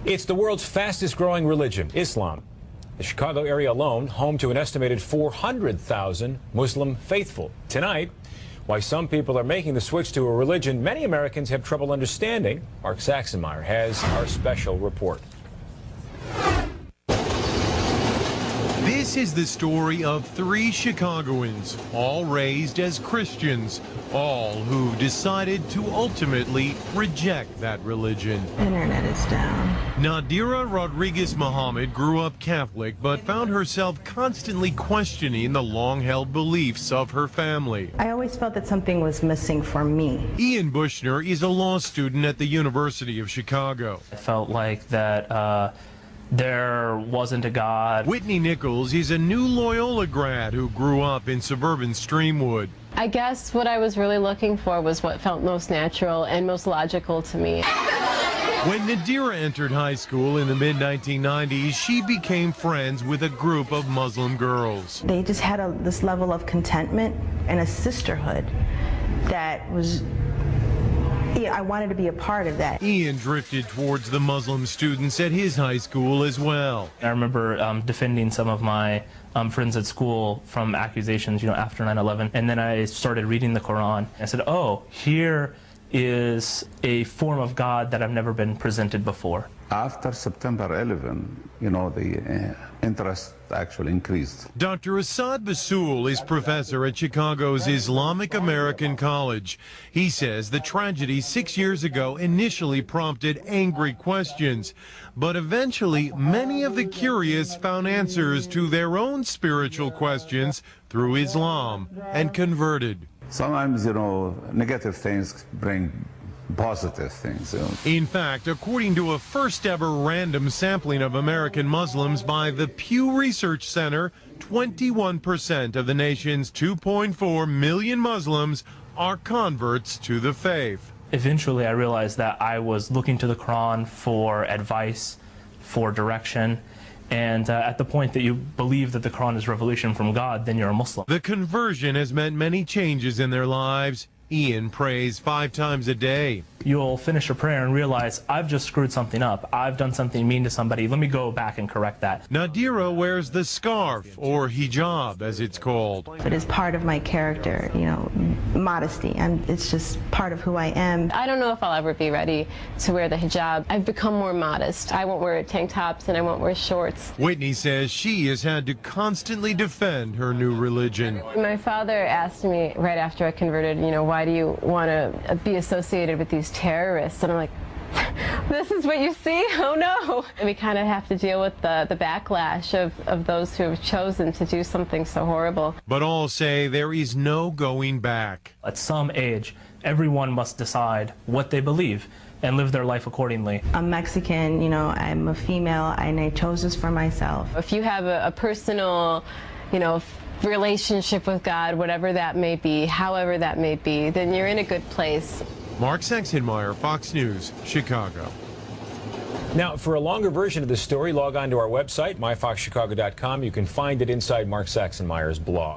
It's the world's fastest growing religion, Islam. The Chicago area alone, home to an estimated 400,000 Muslim faithful. Tonight, why some people are making the switch to a religion many Americans have trouble understanding. Mark Saxenmeyer has our special report. This is the story of 3 Chicagoans, all raised as Christians, all who decided to ultimately reject that religion. Internet is down. Nadira Rodriguez Muhammad grew up Catholic, but found herself constantly questioning the long-held beliefs of her family. I always felt that something was missing for me. Ian Bushner is a law student at the University of Chicago. I felt like that there wasn't a God. Whitney Nichols is a new Loyola grad who grew up in suburban Streamwood. I guess what I was really looking for was what felt most natural and most logical to me. When Nadira entered high school in the mid-1990s, she became friends with a group of Muslim girls. They just had this level of contentment and a sisterhood that was, I wanted to be a part of that. Ian drifted towards the Muslim students at his high school as well. I remember defending some of my friends at school from accusations, after 9/11. And then I started reading the Quran. I said, oh, here is a form of God that I've never been presented before. After September 11, the interest actually increased. Dr. Assad Basul is professor at Chicago's Islamic American College. He says the tragedy 6 years ago initially prompted angry questions, but eventually many of the curious found answers to their own spiritual questions through Islam and converted. Sometimes, negative things bring positive things. In fact, according to a first-ever random sampling of American Muslims by the Pew Research Center, 21% of the nation's 2.4 million Muslims are converts to the faith. Eventually, I realized that I was looking to the Quran for advice, for direction. And at the point that you believe that the Quran is revelation from God, then you're a Muslim. The conversion has meant many changes in their lives. Ian prays 5 times a day. You'll finish a prayer and realize, I've just screwed something up. I've done something mean to somebody. Let me go back and correct that. Nadira wears the scarf, or hijab as it's called. It is part of my character, modesty. It's just part of who I am. I don't know if I'll ever be ready to wear the hijab. I've become more modest. I won't wear tank tops and I won't wear shorts. Whitney says she has had to constantly defend her new religion. My father asked me right after I converted, why do you want to be associated with these terrorists? And I'm like, this is what you see? Oh no. And we kind of have to deal with the backlash of those who have chosen to do something so horrible. But all say there is no going back. At some age, everyone must decide what they believe and live their life accordingly. I'm Mexican, I'm a female, and I chose this for myself. If you have a personal, relationship with God, whatever that may be, however that may be, then you're in a good place. Mark Saxenmeyer, Fox News, Chicago. Now, for a longer version of this story, log on to our website, myfoxchicago.com. You can find it inside Mark Saxenmeyer's blog.